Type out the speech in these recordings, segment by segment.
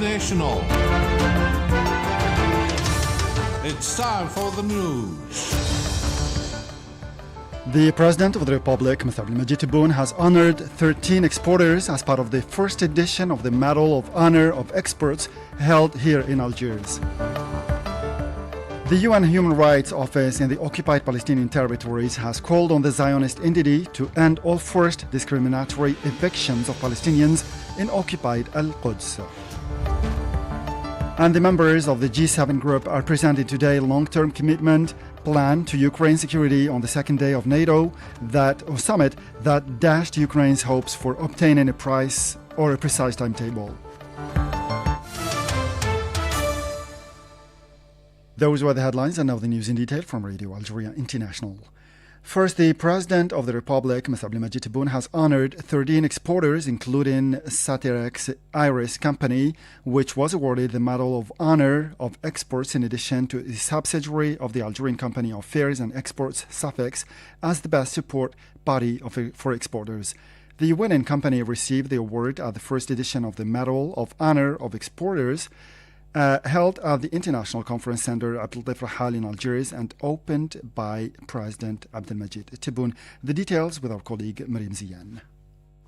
National. It's time for the news. The President of the Republic, Mr. Abdelmadjid Tebboune, has honored 13 exporters as part of the first edition of the Medal of Honor of Exports held here in Algiers. The UN Human Rights Office in the occupied Palestinian territories has called on the Zionist entity to end all forced discriminatory evictions of Palestinians in occupied Al-Quds. And the members of the G7 group are presenting today a long-term commitment plan to Ukraine security on the second day of NATO summit that dashed Ukraine's hopes for obtaining a precise timetable. Those were the headlines, and now the news in detail from Radio Algeria International. First, the President of the Republic, Mr. Abdelmadjid Tebboune, has honored 13 exporters, including Satirex Iris Company, which was awarded the Medal of Honor of Exports in addition to a subsidiary of the Algerian Company of Fairs and Exports, SAFEX, as the best support body for exporters. The winning company received the award at the first edition of the Medal of Honor of Exporters, held at the International Conference Center Abdelatif Rahal in Algiers and opened by President Abdelmadjid Tebboune. The details with our colleague Mariam Zian.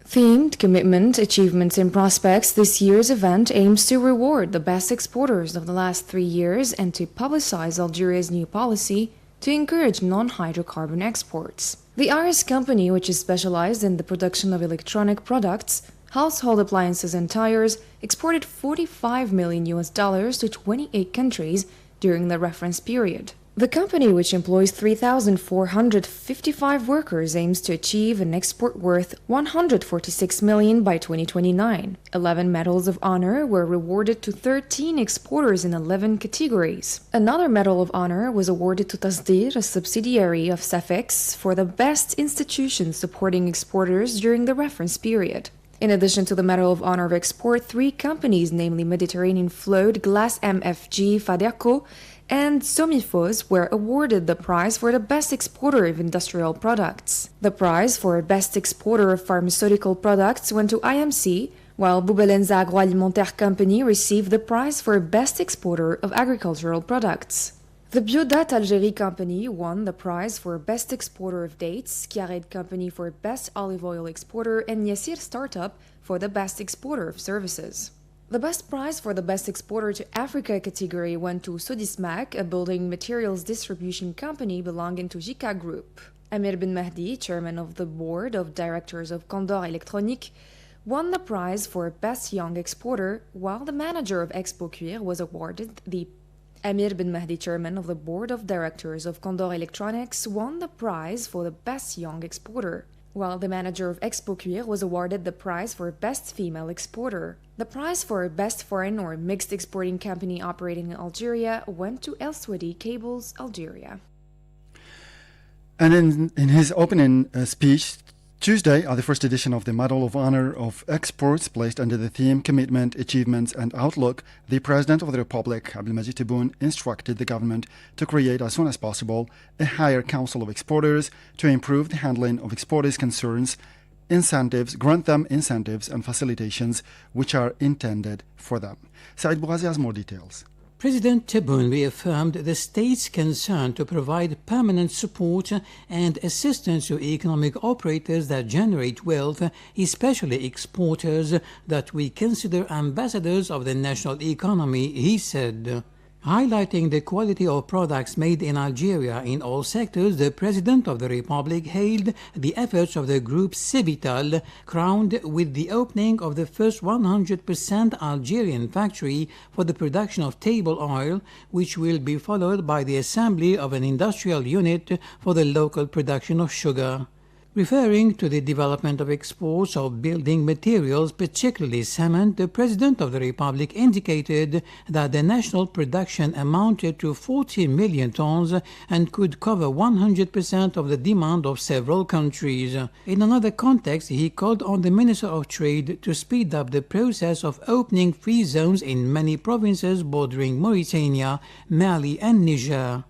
Themed Commitment, Achievements and Prospects, this year's event aims to reward the best exporters of the last 3 years and to publicize Algeria's new policy to encourage non-hydrocarbon exports. The Iris Company, which is specialized in the production of electronic products, household appliances and tires, exported $45 million to 28 countries during the reference period. The company, which employs 3,455 workers, aims to achieve an export worth $146 million by 2029. 11 medals of honor were awarded to 13 exporters in 11 categories. Another medal of honor was awarded to Tasdir, a subsidiary of SAFEX, for the best institution supporting exporters during the reference period. In addition to the Medal of Honor of Export, 3 companies, namely Mediterranean Float, Glass MFG, Fadeco, and Somifos, were awarded the prize for the best exporter of industrial products. The prize for best exporter of pharmaceutical products went to IMC, while Boubelenza Agroalimentaire Company received the prize for best exporter of agricultural products. The Biodat Algérie Company won the prize for Best Exporter of Dates, Chiared Company for Best Olive Oil Exporter, and Yassir Startup for the Best Exporter of Services. The best prize for the Best Exporter to Africa category went to Sodismac, a building materials distribution company belonging to JICA Group. Amir Ben Mahdi, chairman of the board of directors of Condor Electronique, won the prize for Best Young Exporter, while the manager of Expo Cuir was awarded the Amir Ben Mahdi, chairman of the board of directors of Condor Electronics, won the prize for the Best Young Exporter, while the manager of Expo Cuir was awarded the prize for Best Female Exporter. The prize for Best Foreign or Mixed Exporting Company operating in Algeria went to El Swadi Cables, Algeria. And in his opening speech Tuesday, at the first edition of the Medal of Honor of Exports, placed under the theme Commitment, Achievements and Outlook, the President of the Republic, Abdelmadjid Tebboune, instructed the government to create as soon as possible a higher council of exporters to improve the handling of exporters' concerns, grant them incentives and facilitations which are intended for them. Said Bouazi has more details. President Tebboune reaffirmed the state's concern to provide permanent support and assistance to economic operators that generate wealth, especially exporters that we consider ambassadors of the national economy, he said. Highlighting the quality of products made in Algeria in all sectors, the President of the Republic hailed the efforts of the group Civital, crowned with the opening of the first 100% Algerian factory for the production of table oil, which will be followed by the assembly of an industrial unit for the local production of sugar. Referring to the development of exports of building materials, particularly cement, the President of the Republic indicated that the national production amounted to 40 million tons and could cover 100% of the demand of several countries. In another context, he called on the Minister of Trade to speed up the process of opening free zones in many provinces bordering Mauritania, Mali and Niger.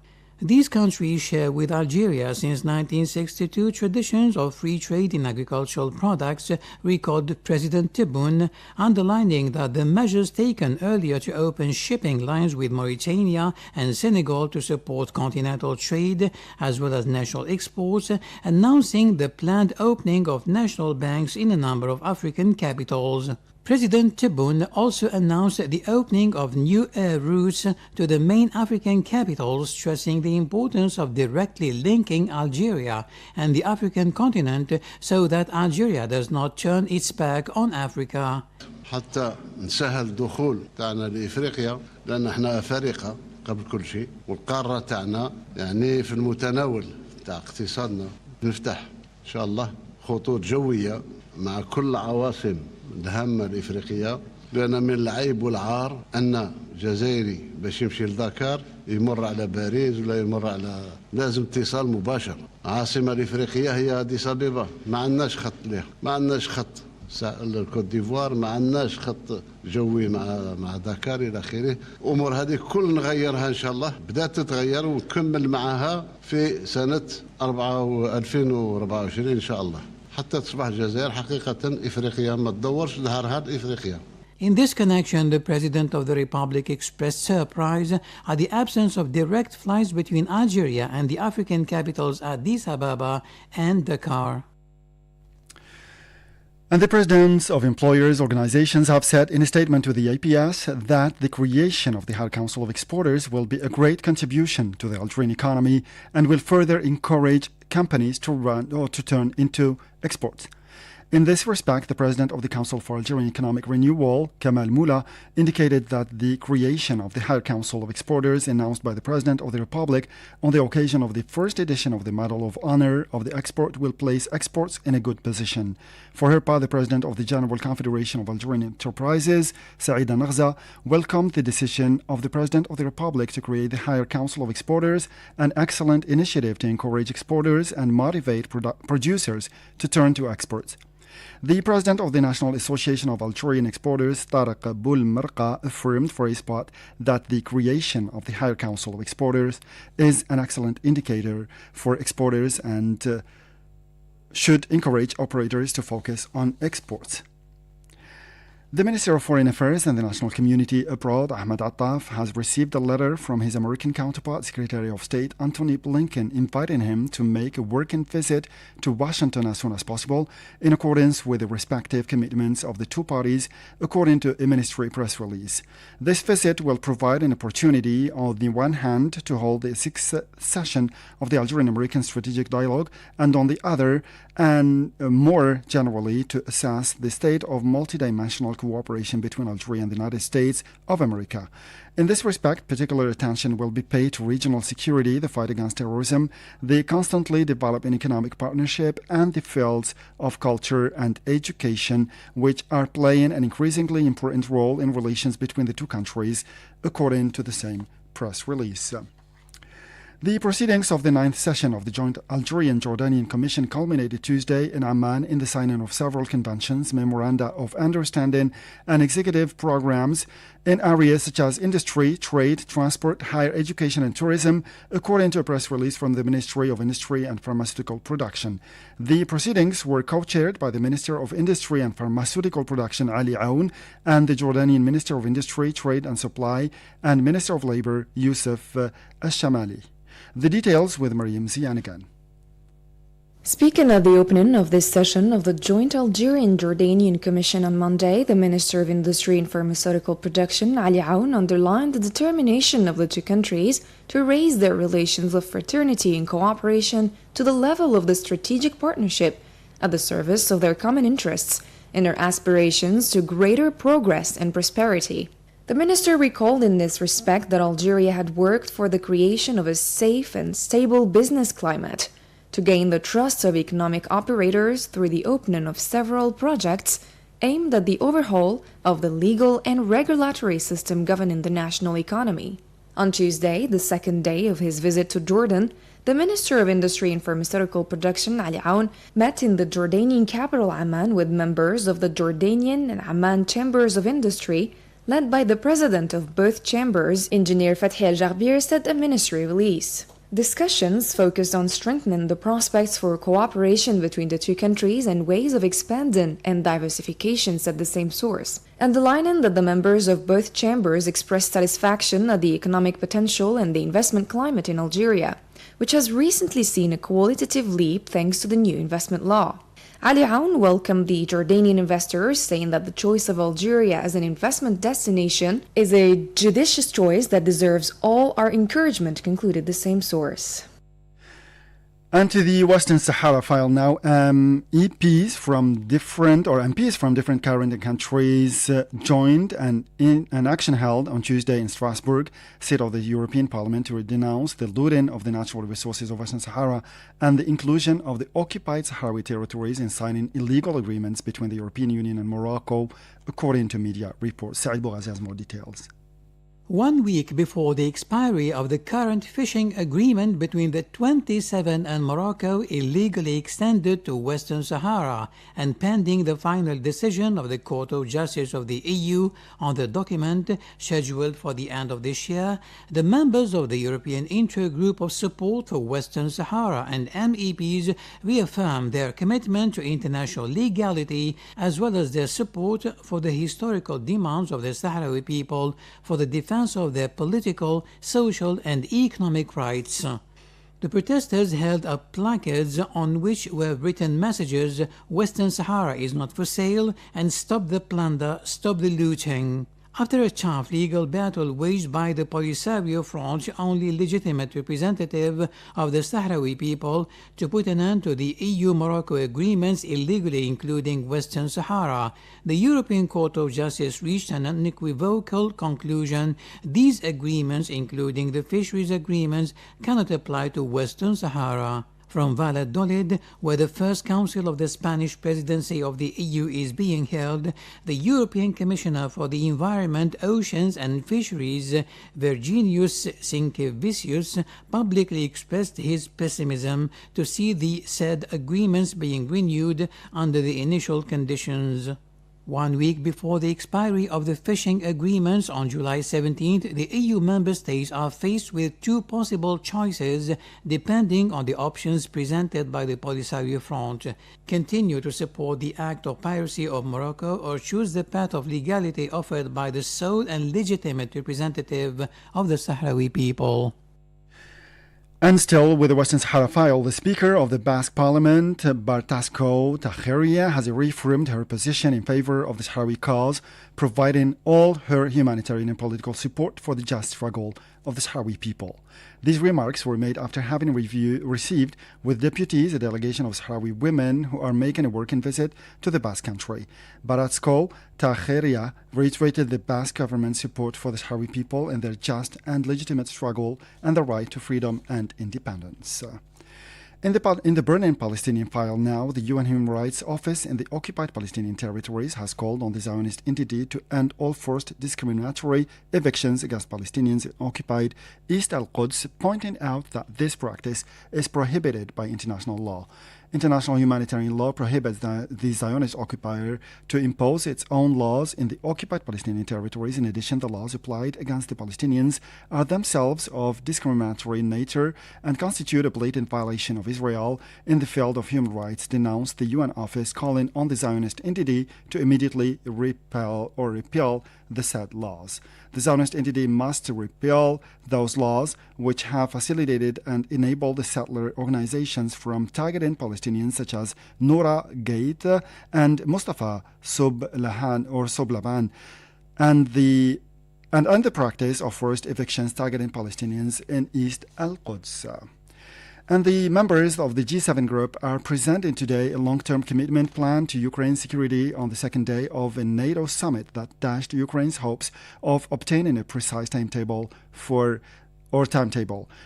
These countries share with Algeria since 1962 traditions of free trade in agricultural products, recalled President Tebboune, underlining that the measures taken earlier to open shipping lines with Mauritania and Senegal to support continental trade as well as national exports, announcing the planned opening of national banks in a number of African capitals. President Tebboune also announced the opening of new air routes to the main African capitals, stressing the importance of directly linking Algeria and the African continent so that Algeria does not turn its back on Africa. حتى نسهل الدخول تاعنا لإفريقيا لأن احنا أفارقة قبل كل شيء والقارة تاعنا يعني في المتناول تاع اقتصادنا نفتح إن شاء الله خطوط جوية مع كل العواصم الهامة الإفريقية لأن من العيب والعار أن جزائري باش يمشي لدكار يمر على باريس ولا يمر على لازم اتصال مباشر. العاصمة الإفريقية هي أديس أبيبا ما عندناش خط ليه ما عندناش خط الكوت ديفوار ما عندناش خط جوي مع دكار الى اخره. امور هذه كل نغيرها ان شاء الله بدات تتغير ونكمل معها في سنه 2024 ان شاء الله حتى تصبح الجزائر حقيقه افريقيا ما تدورش ظهرها افريقيا. In this connection, the President of the Republic expressed surprise at the absence of direct flights between Algeria and the African capitals Addis Ababa and Dakar. And the presidents of employers' organizations have said in a statement to the APS that the creation of the Higher Council of Exporters will be a great contribution to the Algerian economy and will further encourage companies to run or to turn into exports. In this respect, the president of the Council for Algerian Economic Renewal, Kamal Moula, indicated that the creation of the Higher Council of Exporters announced by the President of the Republic on the occasion of the first edition of the Medal of Honor of the Export will place exports in a good position. For her part, the President of the General Confederation of Algerian Enterprises, Saïda Naghza, welcomed the decision of the President of the Republic to create the Higher Council of Exporters, an excellent initiative to encourage exporters and motivate producers to turn to exports. The president of the National Association of Algerian Exporters, Tariq Boulmerqa, affirmed for his part that the creation of the Higher Council of Exporters is an excellent indicator for exporters and should encourage operators to focus on exports. The Minister of Foreign Affairs and the National Community Abroad, Ahmed Attaf, has received a letter from his American counterpart, Secretary of State Antony Blinken, inviting him to make a working visit to Washington as soon as possible, in accordance with the respective commitments of the two parties, according to a ministry press release. This visit will provide an opportunity, on the one hand, to hold the sixth session of the Algerian-American Strategic Dialogue, and on the other, and more generally, to assess the state of multidimensional cooperation between Algeria and the United States of America. In this respect, particular attention will be paid to regional security, the fight against terrorism, the constantly developing economic partnership, and the fields of culture and education, which are playing an increasingly important role in relations between the two countries, according to the same press release. The proceedings of the 9th session of the Joint Algerian-Jordanian Commission culminated Tuesday in Amman in the signing of several conventions, memoranda of understanding, and executive programs in areas such as industry, trade, transport, higher education, and tourism, according to a press release from the Ministry of Industry and Pharmaceutical Production. The proceedings were co-chaired by the Minister of Industry and Pharmaceutical Production, Ali Aoun, and the Jordanian Minister of Industry, Trade and Supply, and Minister of Labor, Youssef Al-Shamali. The details with Mariam Zianigan. Speaking at the opening of this session of the Joint Algerian-Jordanian Commission on Monday, the Minister of Industry and Pharmaceutical Production, Ali Aoun, underlined the determination of the two countries to raise their relations of fraternity and cooperation to the level of the strategic partnership at the service of their common interests and their aspirations to greater progress and prosperity. The minister recalled in this respect that Algeria had worked for the creation of a safe and stable business climate to gain the trust of economic operators through the opening of several projects aimed at the overhaul of the legal and regulatory system governing the national economy. On Tuesday, the second day of his visit to Jordan, the Minister of Industry and Pharmaceutical Production, Ali Aoun, met in the Jordanian capital Amman with members of the Jordanian and Amman Chambers of Industry, led by the president of both chambers, Engineer Fathi El Jarbir, said a ministry release. Discussions focused on strengthening the prospects for cooperation between the two countries and ways of expanding and diversification, said the same source, underlining that the members of both chambers expressed satisfaction at the economic potential and the investment climate in Algeria, which has recently seen a qualitative leap thanks to the new investment law. Ali Aoun welcomed the Jordanian investors, saying that the choice of Algeria as an investment destination is a judicious choice that deserves all our encouragement, concluded the same source. And to the Western Sahara file now, MPs from different current countries joined an action held on Tuesday in Strasbourg, seat of the European Parliament, to denounce the looting of the natural resources of Western Sahara and the inclusion of the occupied Sahrawi territories in signing illegal agreements between the European Union and Morocco, according to media reports. Saïd Bougazi has more details. 1 week before the expiry of the current fishing agreement between the 27 and Morocco illegally extended to Western Sahara, and pending the final decision of the Court of Justice of the EU on the document scheduled for the end of this year, the members of the European Intergroup of Support for Western Sahara and MEPs reaffirmed their commitment to international legality as well as their support for the historical demands of the Sahrawi people for the defense of their political, social, and economic rights. The protesters held up placards on which were written messages: "Western Sahara is not for sale," and "Stop the plunder, stop the looting." After a tough legal battle waged by the Polisario Front, only legitimate representative of the Sahrawi people, to put an end to the EU-Morocco agreements illegally including Western Sahara, the European Court of Justice reached an unequivocal conclusion: these agreements, including the fisheries agreements, cannot apply to Western Sahara. From Valladolid, where the first council of the Spanish presidency of the EU is being held, the European Commissioner for the Environment, Oceans and Fisheries, Virginius Sinkevicius, publicly expressed his pessimism to see the said agreements being renewed under the initial conditions. 1 week before the expiry of the fishing agreements on July 17th, the EU member states are faced with two possible choices depending on the options presented by the Polisario Front: continue to support the act of piracy of Morocco or choose the path of legality offered by the sole and legitimate representative of the Sahrawi people. And still with the Western Sahara file, the Speaker of the Basque Parliament, Bartasco Tajeria, has reaffirmed her position in favor of the Sahrawi cause, providing all her humanitarian and political support for the just struggle of the Sahrawi people. These remarks were made after having received with deputies a delegation of Sahrawi women who are making a working visit to the Basque country. Bartasco Tajeria reiterated the Basque government's support for the Sahrawi people in their just and legitimate struggle and the right to freedom and independence. In the burning Palestinian file now, the UN Human Rights Office in the occupied Palestinian territories has called on the Zionist entity to end all forced discriminatory evictions against Palestinians in occupied East al-Quds, pointing out that this practice is prohibited by international law. International humanitarian law prohibits the Zionist occupier to impose its own laws in the occupied Palestinian territories. In addition, the laws applied against the Palestinians are themselves of discriminatory nature and constitute a blatant violation of Israel in the field of human rights, denounced the UN office, calling on the Zionist entity to immediately repeal the said laws. The Zionist entity must repeal those laws which have facilitated and enabled the settler organizations from targeting Palestinians such as Noura Gate and Mustafa Soblaban, and the practice of forced evictions targeting Palestinians in East al-Quds. And the members of the G7 group are presenting today a long-term commitment plan to Ukraine's security on the second day of a NATO summit that dashed Ukraine's hopes of obtaining a precise timetable.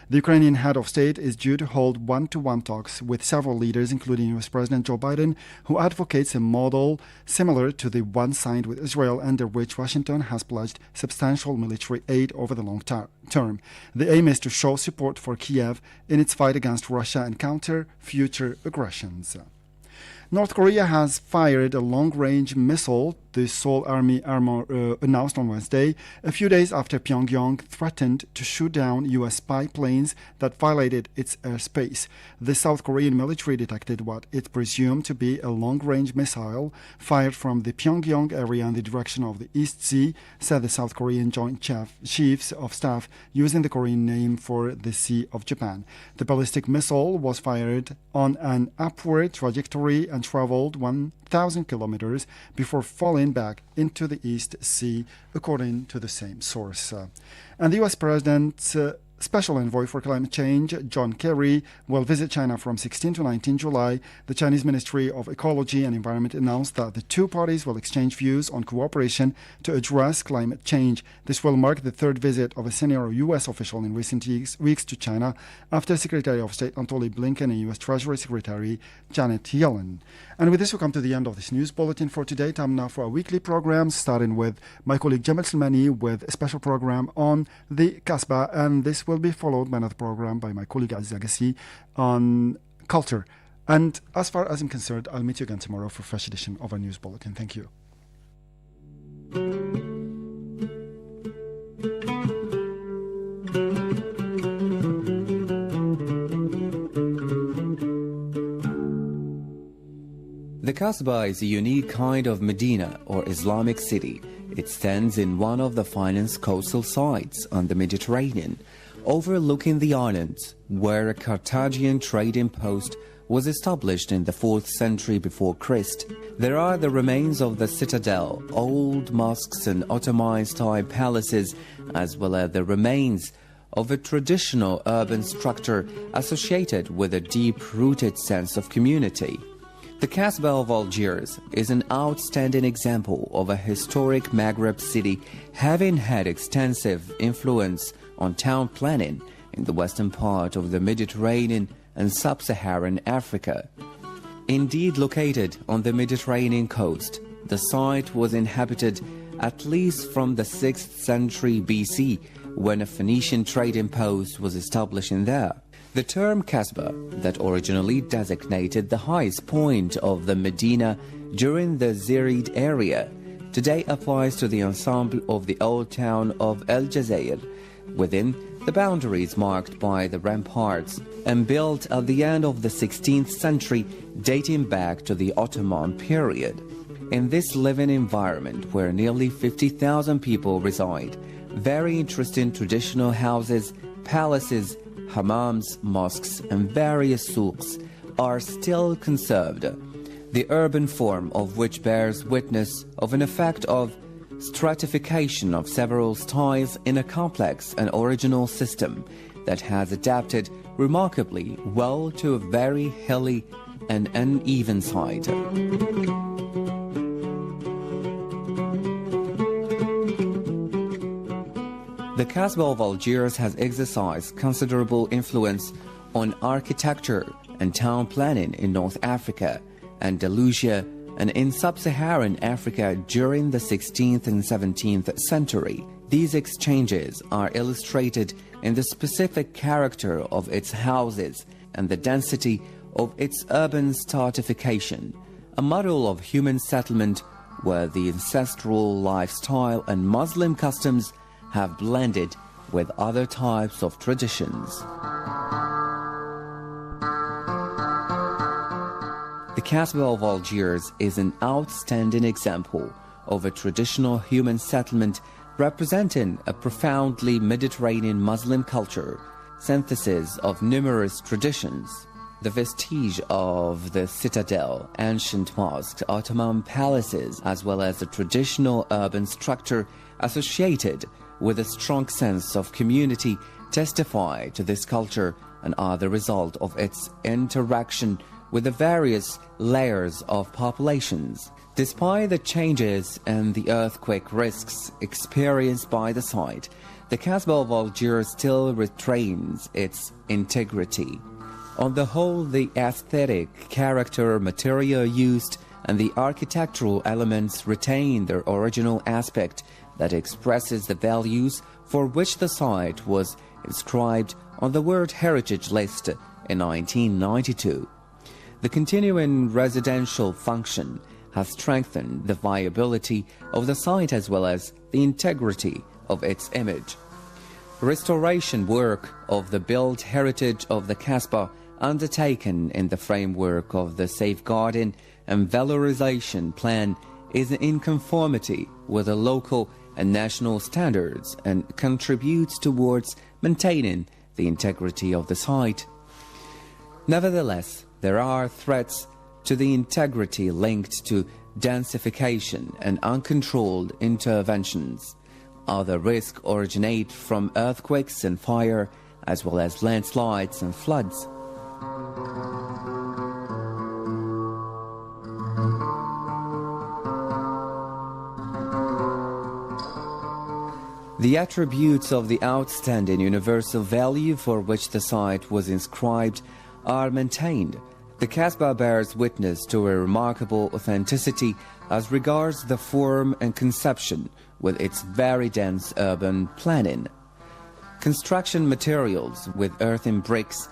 The Ukrainian head of state is due to hold one-to-one talks with several leaders, including US President Joe Biden, who advocates a model similar to the one signed with Israel, under which Washington has pledged substantial military aid over the long term. The aim is to show support for Kiev in its fight against Russia and counter future aggressions. North Korea has fired a long-range missile the Seoul Army announced on Wednesday, a few days after Pyongyang threatened to shoot down U.S. spy planes that violated its airspace. The South Korean military detected what it presumed to be a long-range missile fired from the Pyongyang area in the direction of the East Sea, said the South Korean Joint Chiefs of Staff, using the Korean name for the Sea of Japan. The ballistic missile was fired on an upward trajectory and traveled 1,000 kilometers before falling back into the East Sea, according to the same source. And the U.S. President's Special Envoy for Climate Change, John Kerry, will visit China from 16 to 19 July. The Chinese Ministry of Ecology and Environment announced that the two parties will exchange views on cooperation to address climate change. This will mark the third visit of a senior U.S. official in recent weeks to China after Secretary of State Antony Blinken and U.S. Treasury Secretary Janet Yellen. And with this, we come to the end of this news bulletin for today. Time now for our weekly programs, starting with my colleague Jamal Salmani with a special program on the Kasbah, and this will be followed by another program by my colleague Aziz Agassi on culture. And as far as I'm concerned, I'll meet you again tomorrow for a fresh edition of our news bulletin. Thank you. The Kasbah is a unique kind of Medina or Islamic city. It stands in one of the finest coastal sites on the Mediterranean, overlooking the islands, where a Carthaginian trading post was established in the 4th century before Christ. There are the remains of the citadel, old mosques and Ottoman-style palaces, as well as the remains of a traditional urban structure associated with a deep-rooted sense of community. The Kasbah of Algiers is an outstanding example of a historic Maghreb city having had extensive influence on town planning in the western part of the Mediterranean and sub-Saharan Africa. Indeed, located on the Mediterranean coast, the site was inhabited at least from the 6th century BC, when a Phoenician trading post was established in there. The term Kasbah, that originally designated the highest point of the Medina during the Zirid area, today applies to the ensemble of the old town of El Jazair, within the boundaries marked by the ramparts and built at the end of the 16th century, dating back to the Ottoman period. In this living environment where nearly 50,000 people reside, very interesting traditional houses, palaces, hammams, mosques, and various souks are still conserved, the urban form of which bears witness of an effect of stratification of several styles in a complex and original system that has adapted remarkably well to a very hilly and uneven side. The Kasbah of Algiers has exercised considerable influence on architecture and town planning in North Africa, Andalusia, and in sub-Saharan Africa during the 16th and 17th century. These exchanges are illustrated in the specific character of its houses and the density of its urban stratification, a model of human settlement where the ancestral lifestyle and Muslim customs have blended with other types of traditions. The Kasbah of Algiers is an outstanding example of a traditional human settlement representing a profoundly Mediterranean Muslim culture, synthesis of numerous traditions. The vestige of the citadel, ancient mosques, Ottoman palaces, as well as the traditional urban structure associated with a strong sense of community testify to this culture and are the result of its interaction with the various layers of populations. Despite the changes and the earthquake risks experienced by the site, the Kasbah of Algiers still retains its integrity. On the whole, the aesthetic character, material used, and the architectural elements retain their original aspect that expresses the values for which the site was inscribed on the World Heritage List in 1992. The continuing residential function has strengthened the viability of the site as well as the integrity of its image. Restoration work of the built heritage of the Kasbah, undertaken in the framework of the Safeguarding and Valorization Plan, is in conformity with the local and national standards and contributes towards maintaining the integrity of the site. Nevertheless, there are threats to the integrity linked to densification and uncontrolled interventions. Other risks originate from earthquakes and fire, as well as landslides and floods. The attributes of the outstanding universal value for which the site was inscribed are maintained. The Kasbah bears witness to a remarkable authenticity as regards the form and conception, with its very dense urban planning. Construction materials with earthen bricks,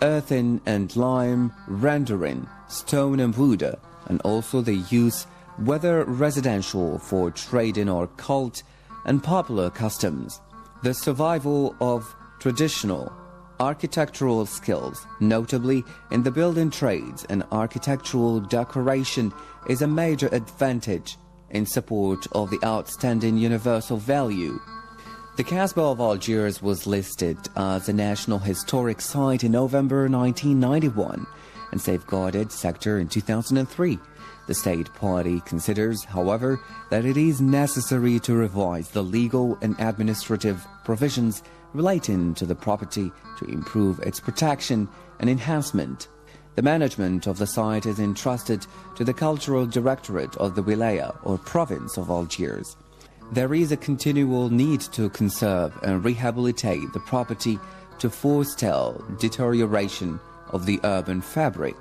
earthen and lime rendering, stone and wood, and also the use, whether residential for trading or cult and popular customs. The survival of traditional architectural skills, notably in the building trades and architectural decoration, is a major advantage in support of the outstanding universal value. The Kasbah of Algiers was listed as a National Historic Site in November 1991 and safeguarded sector in 2003. The state party considers, however, that it is necessary to revise the legal and administrative provisions relating to the property to improve its protection and enhancement. The management of the site is entrusted to the Cultural Directorate of the Wilaya or Province of Algiers. There is a continual need to conserve and rehabilitate the property to forestall deterioration of the urban fabric.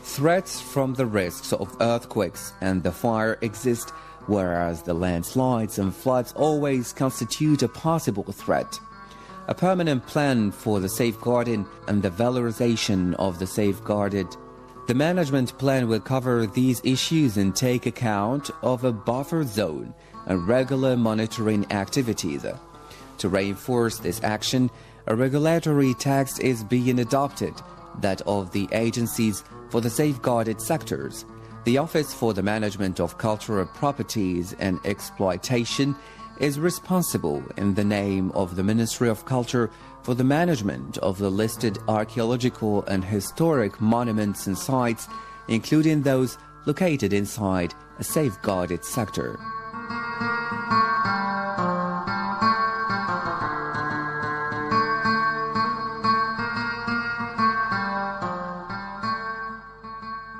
Threats from the risks of earthquakes and the fire exist, whereas the landslides and floods always constitute a possible threat. A permanent plan for the safeguarding and the valorization of the safeguarded. The management plan will cover these issues and take account of a buffer zone and regular monitoring activities. To reinforce this action, a regulatory text is being adopted, that of the agencies for the safeguarded sectors. The Office for the Management of Cultural Properties and Exploitation is responsible in the name of the Ministry of Culture for the management of the listed archaeological and historic monuments and sites, including those located inside a safeguarded sector.